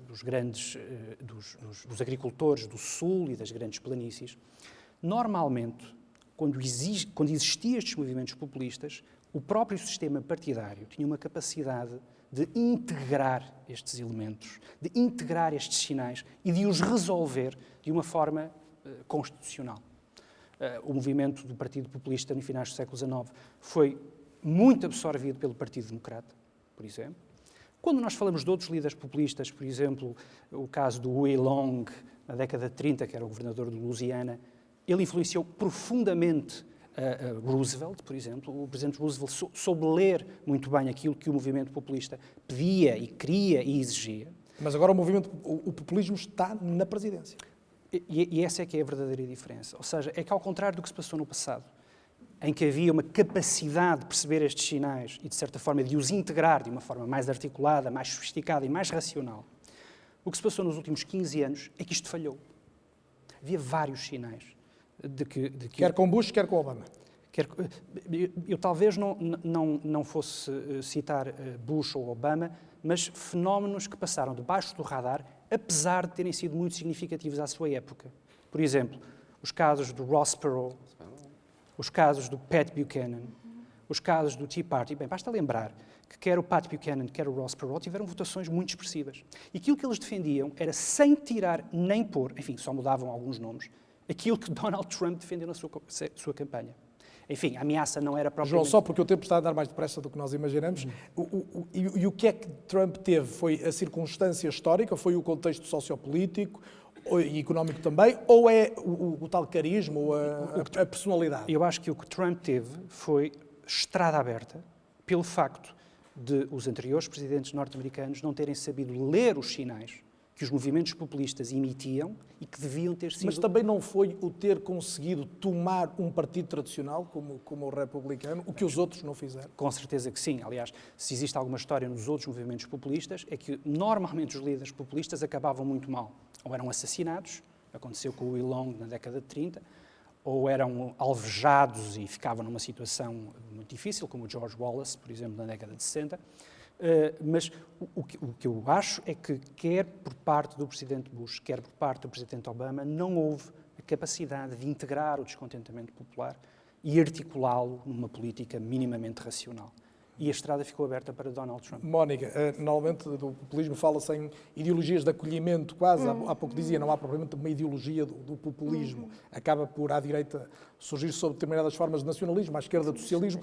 agricultores do Sul e das grandes planícies, normalmente, quando existiam estes movimentos populistas, o próprio sistema partidário tinha uma capacidade de integrar estes elementos, de integrar estes sinais e de os resolver de uma forma constitucional. O movimento do Partido Populista no finais do século XIX foi muito absorvido pelo Partido Democrata, por exemplo. Quando nós falamos de outros líderes populistas, por exemplo, o caso do Huey Long, na década de 30, que era o governador de Louisiana, ele influenciou profundamente Roosevelt, por exemplo. O presidente Roosevelt soube ler muito bem aquilo que o movimento populista pedia e queria e exigia. Mas agora o populismo está na presidência. E essa é que é a verdadeira diferença. Ou seja, é que ao contrário do que se passou no passado, em que havia uma capacidade de perceber estes sinais e, de certa forma, de os integrar de uma forma mais articulada, mais sofisticada e mais racional, o que se passou nos últimos 15 anos é que isto falhou. Havia vários sinais de que quer com Bush, quer com Obama. Eu talvez não fosse citar Bush ou Obama, mas fenómenos que passaram debaixo do radar, apesar de terem sido muito significativos à sua época. Por exemplo, os casos do Ross Perot, os casos do Pat Buchanan, os casos do Tea Party. Bem, basta lembrar que quer o Pat Buchanan, quer o Ross Perot tiveram votações muito expressivas. E aquilo que eles defendiam era, sem tirar nem pôr, enfim, só mudavam alguns nomes, aquilo que Donald Trump defendeu na sua campanha. Enfim, a ameaça não era propriamente... João, só porque o tempo está a andar mais depressa do que nós imaginamos, e o que é que Trump teve? Foi a circunstância histórica, foi o contexto sociopolítico e económico também, ou é o tal carisma, ou a personalidade? Eu acho que o que Trump teve foi estrada aberta pelo facto de os anteriores presidentes norte-americanos não terem sabido ler os sinais que os movimentos populistas emitiam e que deviam ter sido... Mas também não foi o ter conseguido tomar um partido tradicional, como o republicano, o que os outros não fizeram? Com certeza que sim. Aliás, se existe alguma história nos outros movimentos populistas, é que normalmente os líderes populistas acabavam muito mal. Ou eram assassinados, aconteceu com o Huey Long na década de 30, ou eram alvejados e ficavam numa situação muito difícil, como o George Wallace, por exemplo, na década de 60. Mas o que eu acho é que, quer por parte do Presidente Bush, quer por parte do Presidente Obama, não houve a capacidade de integrar o descontentamento popular e articulá-lo numa política minimamente racional. e a estrada ficou aberta para Donald Trump. Mónica, normalmente do populismo fala-se em ideologias de acolhimento, quase. Há pouco dizia, não há propriamente uma ideologia do populismo. Acaba por, à direita, surgir sob determinadas formas de nacionalismo, à esquerda do socialismo.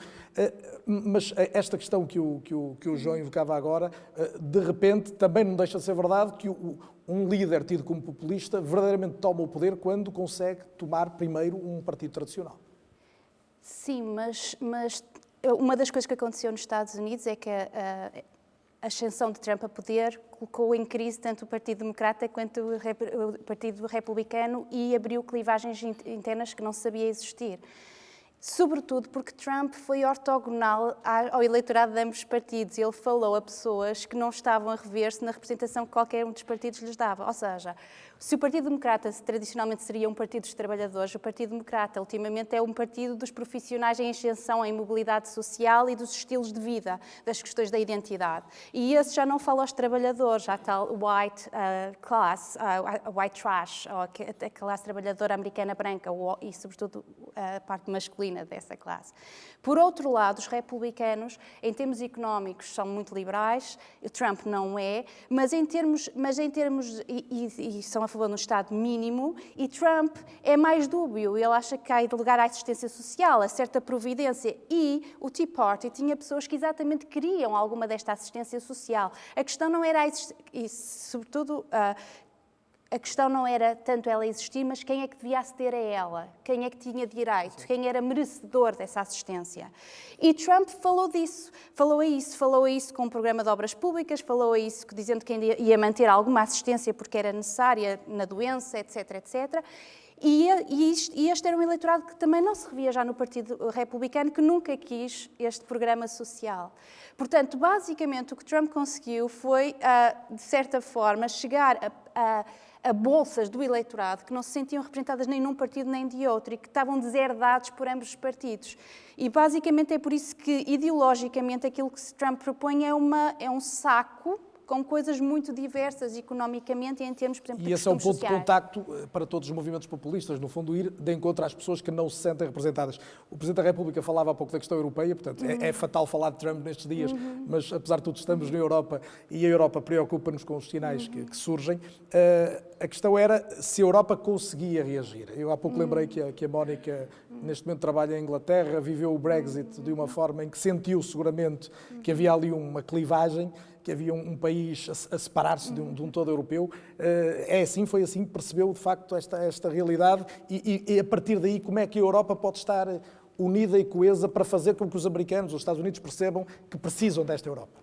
Mas esta questão que o João invocava agora, de repente, também não deixa de ser verdade que um líder tido como populista verdadeiramente toma o poder quando consegue tomar primeiro um partido tradicional. Sim, mas uma das coisas que aconteceu nos Estados Unidos é que a ascensão de Trump a poder colocou em crise tanto o Partido Democrata quanto o Partido Republicano e abriu clivagens internas que não se sabia existir. Sobretudo porque Trump foi ortogonal ao eleitorado de ambos os partidos. Ele falou a pessoas que não estavam a rever-se na representação que qualquer um dos partidos lhes dava. Ou seja, se o Partido Democrata tradicionalmente seria um partido dos trabalhadores, o Partido Democrata ultimamente é um partido dos profissionais em ascensão, em mobilidade social e dos estilos de vida, das questões da identidade. E esse já não fala aos trabalhadores, já tal white class, white trash, ou a classe trabalhadora americana branca e, sobretudo, a parte masculina dessa classe. Por outro lado, os republicanos, em termos económicos, são muito liberais, o Trump não é, mas em termos e são a favor de um Estado mínimo, e Trump é mais dúbio, ele acha que há de lugar à assistência social, a certa providência, e o Tea Party tinha pessoas que exatamente queriam alguma desta assistência social. A questão não era, e sobretudo, a questão não era tanto ela existir, mas quem é que devia aceder a ela, quem é que tinha direito, quem era merecedor dessa assistência. E Trump falou disso, falou a isso com um programa de obras públicas, falou a isso dizendo que ainda ia manter alguma assistência porque era necessária na doença, etc, etc. E este era um eleitorado que também não se revia já no Partido Republicano, que nunca quis este programa social. Portanto, basicamente, o que Trump conseguiu foi, de certa forma, chegar a bolsas do eleitorado que não se sentiam representadas nem num partido nem de outro e que estavam deserdados por ambos os partidos. E, basicamente, é por isso que, ideologicamente, aquilo que Trump propõe é um saco com coisas muito diversas economicamente e em termos, por exemplo, de E esse é um ponto sociais. de contacto para todos os movimentos populistas, no fundo, ir de encontro às pessoas que não se sentem representadas. O Presidente da República falava há pouco da questão europeia, portanto, é fatal falar de Trump nestes dias, mas, apesar de tudo, estamos na Europa e a Europa preocupa-nos com os sinais que surgem. A questão era se a Europa conseguia reagir. Eu há pouco lembrei que a Mónica, neste momento, trabalha em Inglaterra, viveu o Brexit de uma forma em que sentiu seguramente que havia ali uma clivagem, que havia um país a separar-se de um todo europeu. Foi assim que percebeu, de facto, esta realidade e, a partir daí, como é que a Europa pode estar unida e coesa para fazer com que os americanos, os Estados Unidos, percebam que precisam desta Europa?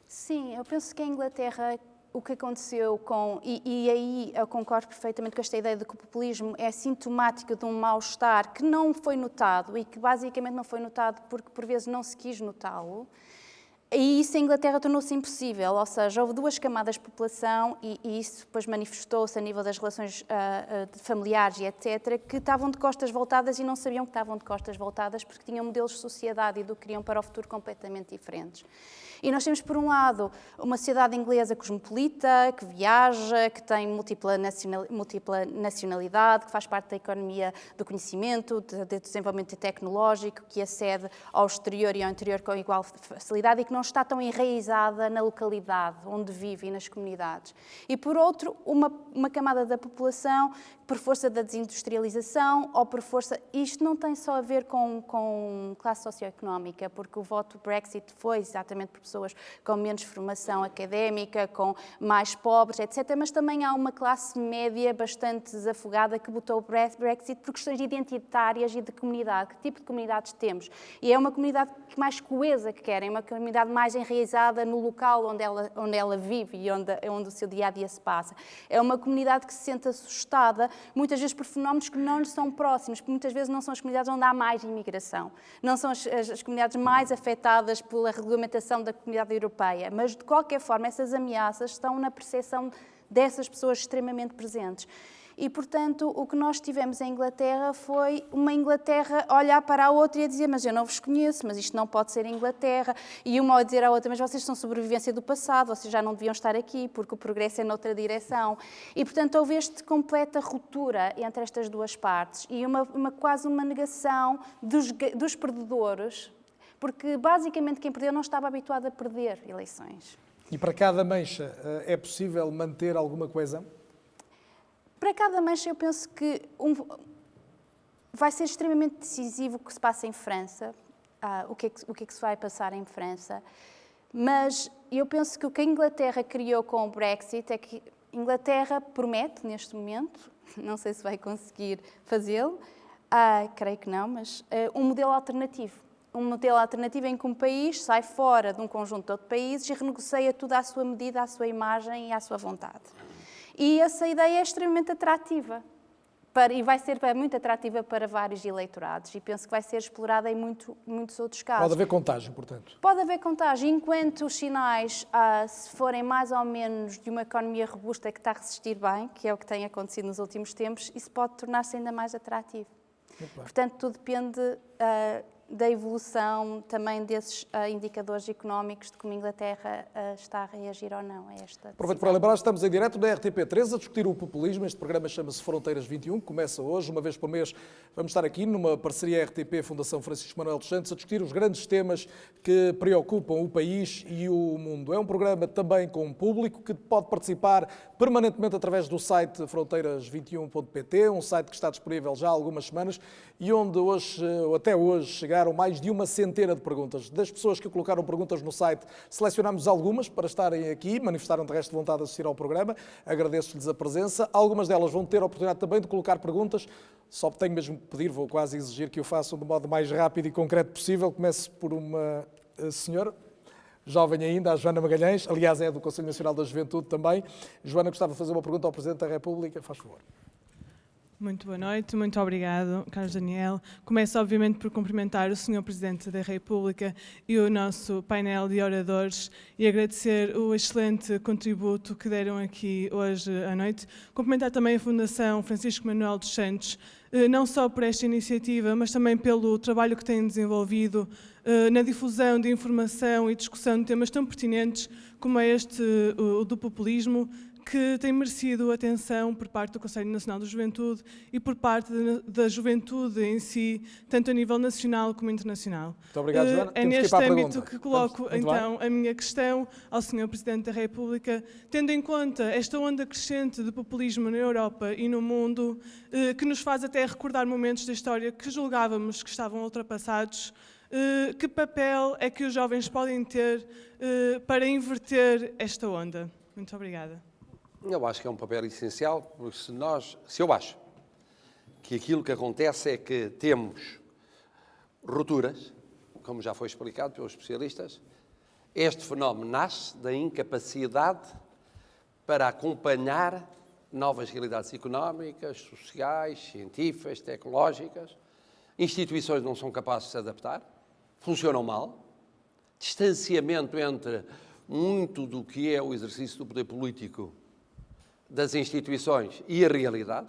Sim, eu penso que a Inglaterra, o que aconteceu e aí eu concordo perfeitamente com esta ideia de que o populismo é sintomático de um mal-estar que não foi notado e que basicamente não foi notado porque por vezes não se quis notá-lo. E isso em Inglaterra tornou-se impossível, ou seja, houve duas camadas de população e isso depois manifestou-se a nível das relações familiares e etc., que estavam de costas voltadas e não sabiam que estavam de costas voltadas porque tinham modelos de sociedade e do que queriam para o futuro completamente diferentes. E nós temos, por um lado, uma sociedade inglesa cosmopolita, que viaja, que tem múltipla nacionalidade, que faz parte da economia do conhecimento, do desenvolvimento tecnológico, que acede ao exterior e ao interior com igual facilidade e que não está tão enraizada na localidade onde vive e nas comunidades. E, por outro, uma camada da população, por força da desindustrialização ou por força... Isto não tem só a ver com classe socioeconómica, porque o voto Brexit foi exatamente por pessoas com menos formação académica, com mais pobres, etc. Mas também há uma classe média bastante desafogada que votou o Brexit por questões identitárias e de comunidade. Que tipo de comunidades temos? E é uma comunidade mais coesa que querem, uma comunidade mais enraizada no local onde ela vive e onde o seu dia-a-dia se passa. É uma comunidade que se sente assustada, muitas vezes por fenómenos que não lhes são próximos, porque muitas vezes não são as comunidades onde há mais imigração, não são as comunidades mais afetadas pela regulamentação da comunidade europeia, mas de qualquer forma essas ameaças estão na percepção dessas pessoas extremamente presentes. E, portanto, o que nós tivemos em Inglaterra foi uma Inglaterra olhar para a outra e a dizer, mas eu não vos conheço, mas isto não pode ser Inglaterra. E uma a dizer à outra, mas vocês são sobrevivência do passado, vocês já não deviam estar aqui, porque o progresso é noutra direção. E, portanto, houve esta completa ruptura entre estas duas partes e quase uma negação dos perdedores. porque basicamente quem perdeu não estava habituado a perder eleições. E para cada mancha é possível manter alguma coesão? Para cada mancha eu penso que vai ser extremamente decisivo o que se passa em França, o que é que se vai passar em França, mas eu penso que o que a Inglaterra criou com o Brexit é que a Inglaterra promete, neste momento, não sei se vai conseguir fazê-lo, creio que não, mas um modelo alternativo. Um modelo alternativo em que um país sai fora de um conjunto de outros países e renegocia tudo à sua medida, à sua imagem e à sua vontade. E essa ideia é extremamente atrativa e vai ser muito atrativa para vários eleitorados e penso que vai ser explorada em muitos outros casos. Pode haver contágio, portanto. Pode haver contágio, enquanto os sinais, se forem mais ou menos de uma economia robusta que está a resistir bem, que é o que tem acontecido nos últimos tempos, isso pode tornar-se ainda mais atrativo. Portanto, tudo depende da evolução também desses indicadores económicos, de como a Inglaterra está a reagir ou não a esta decisão. Aproveito para lembrar, estamos em direto da RTP3 a discutir o populismo. Este programa chama-se Fronteiras 21, começa hoje, uma vez por mês. Vamos estar aqui numa parceria RTP Fundação Francisco Manuel dos Santos a discutir os grandes temas que preocupam o país e o mundo. É um programa também com público que pode participar permanentemente através do site fronteiras21.pt, um site que está disponível já há algumas semanas e onde até hoje chegaram mais de uma centena de perguntas. Das pessoas que colocaram perguntas no site, selecionámos algumas para estarem aqui, manifestaram de resto vontade de assistir ao programa. Agradeço-lhes a presença. Algumas delas vão ter a oportunidade também de colocar perguntas. Só tenho mesmo que pedir, vou quase exigir que o façam do modo mais rápido e concreto possível. Comece por uma senhora, jovem ainda, a Joana Magalhães. Aliás, é do Conselho Nacional da Juventude também. Joana, gostava de fazer uma pergunta ao Presidente da República. Faz favor. Muito boa noite, muito obrigado, Carlos Daniel. Começo, obviamente, por cumprimentar o Sr. Presidente da República e o nosso painel de oradores e agradecer o excelente contributo que deram aqui hoje à noite. Cumprimentar também a Fundação Francisco Manuel dos Santos, não só por esta iniciativa, mas também pelo trabalho que têm desenvolvido na difusão de informação e discussão de temas tão pertinentes como é este, o do populismo, que tem merecido atenção por parte do Conselho Nacional da Juventude e por parte da juventude em si, tanto a nível nacional como internacional. Muito obrigado, Joana. É neste âmbito que coloco, então, a minha questão ao Sr. Presidente da República, tendo em conta esta onda crescente de populismo na Europa e no mundo, que nos faz até recordar momentos da história que julgávamos que estavam ultrapassados, que papel é que os jovens podem ter para inverter esta onda? Muito obrigada. Eu acho que é um papel essencial, porque se eu acho que aquilo que acontece é que temos rupturas, como já foi explicado pelos especialistas, este fenómeno nasce da incapacidade para acompanhar novas realidades económicas, sociais, científicas, tecnológicas. Instituições não são capazes de se adaptar, funcionam mal, distanciamento entre muito do que é o exercício do poder político das instituições e a realidade,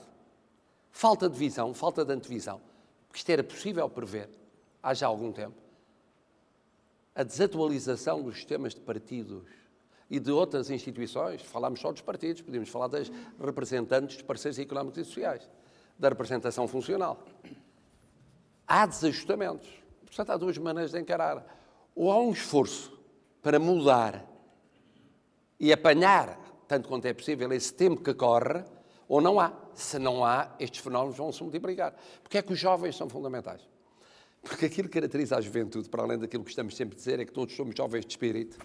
falta de visão, falta de antevisão, porque isto era possível prever há já algum tempo. A desatualização dos sistemas de partidos e de outras instituições, falámos só dos partidos, podíamos falar das representantes dos parceiros económicos e sociais, da representação funcional. Há desajustamentos. Portanto, há duas maneiras de encarar. Ou há um esforço para mudar e apanhar, tanto quanto é possível, esse tempo que corre, ou não há. Se não há, estes fenómenos vão se multiplicar. Porque é que os jovens são fundamentais? Porque aquilo que caracteriza a juventude, para além daquilo que estamos sempre a dizer, é que todos somos jovens de espírito,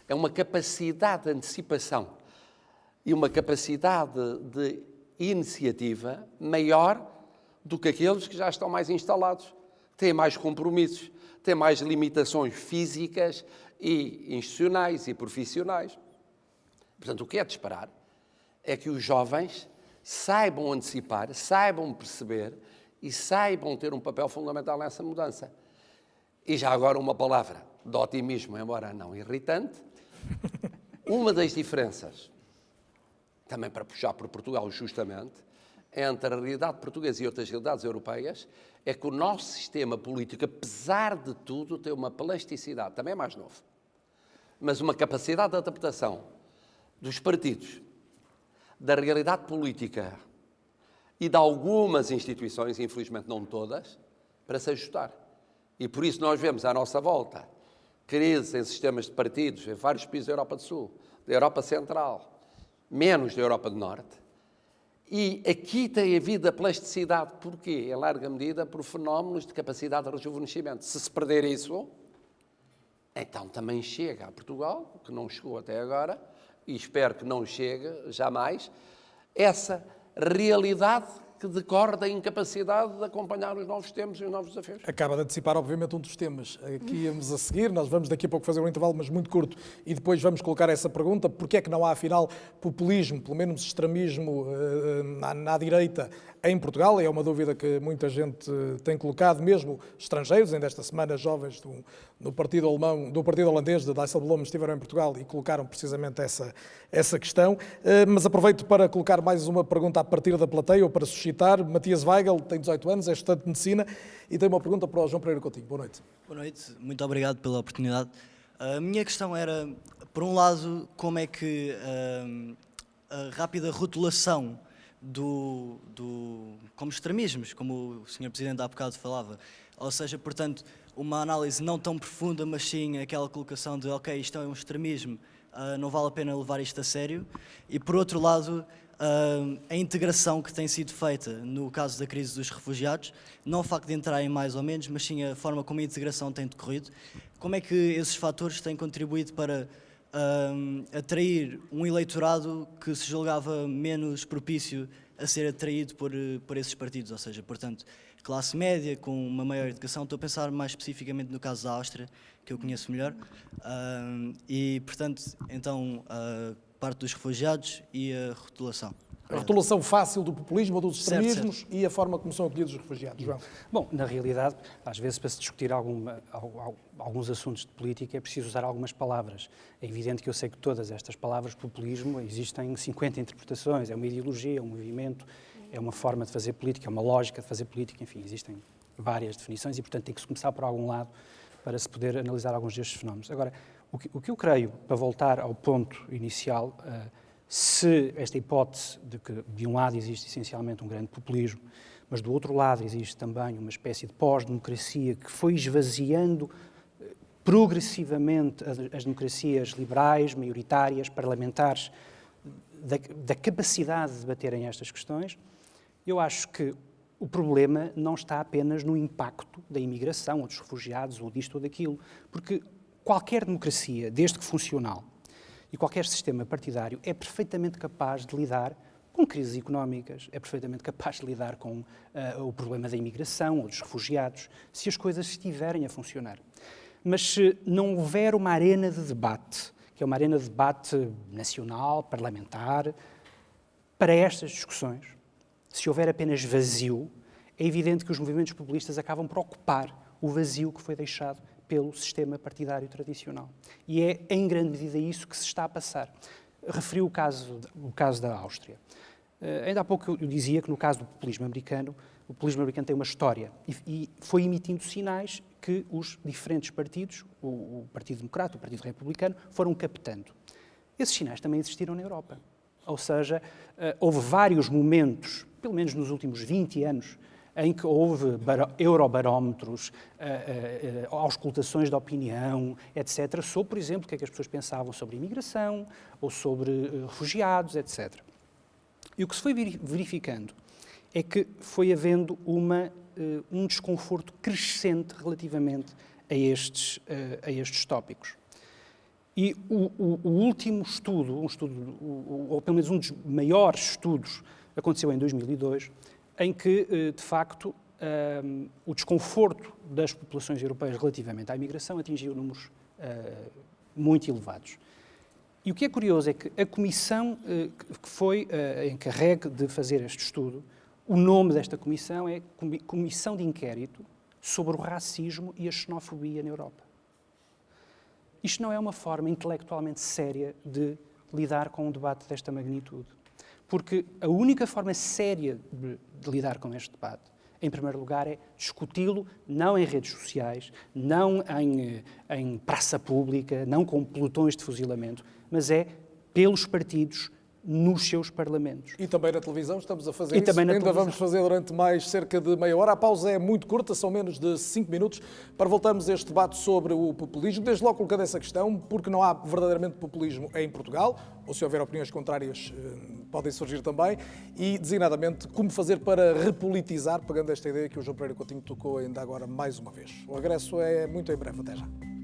é uma capacidade de antecipação e uma capacidade de iniciativa maior do que aqueles que já estão mais instalados, têm mais compromissos, têm mais limitações físicas e institucionais e profissionais. Portanto, o que é de esperar é que os jovens saibam antecipar, saibam perceber e saibam ter um papel fundamental nessa mudança. E já agora uma palavra de otimismo, embora não irritante. Uma das diferenças, também para puxar por Portugal justamente, entre a realidade portuguesa e outras realidades europeias, é que o nosso sistema político, apesar de tudo, tem uma plasticidade, também é mais novo, mas uma capacidade de adaptação dos partidos, da realidade política e de algumas instituições, infelizmente não todas, para se ajustar. E por isso nós vemos à nossa volta crise em sistemas de partidos em vários países da Europa do Sul, da Europa Central, menos da Europa do Norte. E aqui tem havido a plasticidade. Porquê? Em larga medida por fenómenos de capacidade de rejuvenescimento. Se perder isso, então também chega a Portugal, que não chegou até agora, e espero que não chegue jamais, essa realidade que decorre da incapacidade de acompanhar os novos tempos e os novos desafios. Acaba de antecipar, obviamente, um dos temas que íamos a seguir. Nós vamos daqui a pouco fazer um intervalo, mas muito curto, e depois vamos colocar essa pergunta. Porquê é que não há, afinal, populismo, pelo menos extremismo na direita em Portugal? É uma dúvida que muita gente tem colocado, mesmo estrangeiros. Ainda esta semana, jovens do partido alemão, do partido holandês de Dijsselbloem estiveram em Portugal e colocaram precisamente essa questão. Mas aproveito para colocar mais uma pergunta a partir da plateia, ou para suscitar. Matias Weigel tem 18 anos, é estudante de Medicina e tem uma pergunta para o João Pereira Coutinho. Boa noite. Boa noite, muito obrigado pela oportunidade. A minha questão era, por um lado, como é que a rápida rotulação como extremismos, como o Sr. Presidente há bocado falava, ou seja, portanto, uma análise não tão profunda, mas sim aquela colocação de, ok, isto é um extremismo, não vale a pena levar isto a sério, e por outro lado, a integração que tem sido feita no caso da crise dos refugiados, não o facto de entrarem mais ou menos, mas sim a forma como a integração tem decorrido. Como é que esses fatores têm contribuído para atrair um eleitorado que se julgava menos propício a ser atraído por esses partidos, ou seja, portanto, classe média, com uma maior educação? Estou a pensar mais especificamente no caso da Áustria, que eu conheço melhor, e, portanto, então, parte dos refugiados e a rotulação. A rotulação fácil do populismo ou dos extremismos, certo. E a forma como são acolhidos os refugiados, João? Bom, na realidade, às vezes para se discutir alguns assuntos de política é preciso usar algumas palavras. É evidente que eu sei que todas estas palavras, populismo, existem 50 interpretações, é uma ideologia, é um movimento, é uma forma de fazer política, é uma lógica de fazer política, enfim, existem várias definições e, portanto, tem que se começar por algum lado para se poder analisar alguns destes fenómenos. Agora, o que eu creio, para voltar ao ponto inicial, se esta hipótese de que, de um lado, existe essencialmente um grande populismo, mas do outro lado existe também uma espécie de pós-democracia que foi esvaziando progressivamente as democracias liberais, maioritárias, parlamentares, da capacidade de debaterem estas questões, eu acho que o problema não está apenas no impacto da imigração, ou dos refugiados, ou disto ou daquilo, porque qualquer democracia, desde que funcional, e qualquer sistema partidário é perfeitamente capaz de lidar com crises económicas, é perfeitamente capaz de lidar com o problema da imigração ou dos refugiados, se as coisas estiverem a funcionar. Mas se não houver uma arena de debate, que é uma arena de debate nacional, parlamentar, para estas discussões, se houver apenas vazio, é evidente que os movimentos populistas acabam por ocupar o vazio que foi deixado pelo sistema partidário tradicional. E é, em grande medida, isso que se está a passar. Referi o caso da Áustria. Ainda há pouco eu dizia que, no caso do populismo americano, o populismo americano tem uma história e foi emitindo sinais que os diferentes partidos, o Partido Democrata, o Partido Republicano, foram captando. Esses sinais também existiram na Europa. Ou seja, houve vários momentos, pelo menos nos últimos 20 anos, em que houve eurobarómetros, auscultações de opinião, etc., sobre, por exemplo, o que é que as pessoas pensavam sobre imigração ou sobre refugiados, etc. E o que se foi verificando é que foi havendo um desconforto crescente relativamente a estes tópicos. E o último estudo, ou pelo menos um dos maiores estudos, aconteceu em 2002, em que, de facto, o desconforto das populações europeias relativamente à imigração atingiu números muito elevados. E o que é curioso é que a comissão que foi encarregue de fazer este estudo, o nome desta comissão é Comissão de Inquérito sobre o Racismo e a Xenofobia na Europa. Isto não é uma forma intelectualmente séria de lidar com um debate desta magnitude. Porque a única forma séria de lidar com este debate, em primeiro lugar, é discuti-lo não em redes sociais, não em praça pública, não com pelotões de fuzilamento, mas é pelos partidos nos seus parlamentos. E também na televisão estamos a fazer E isso. também na Ainda televisão. vamos fazer durante mais cerca de meia hora. A pausa é muito curta, são menos de 5 minutos, para voltarmos a este debate sobre o populismo. Desde logo colocando essa questão, porque não há verdadeiramente populismo em Portugal, ou se houver opiniões contrárias podem surgir também, e designadamente como fazer para repolitizar, pegando esta ideia que o João Pereira Coutinho tocou ainda agora mais uma vez. O regresso é muito em breve, até já.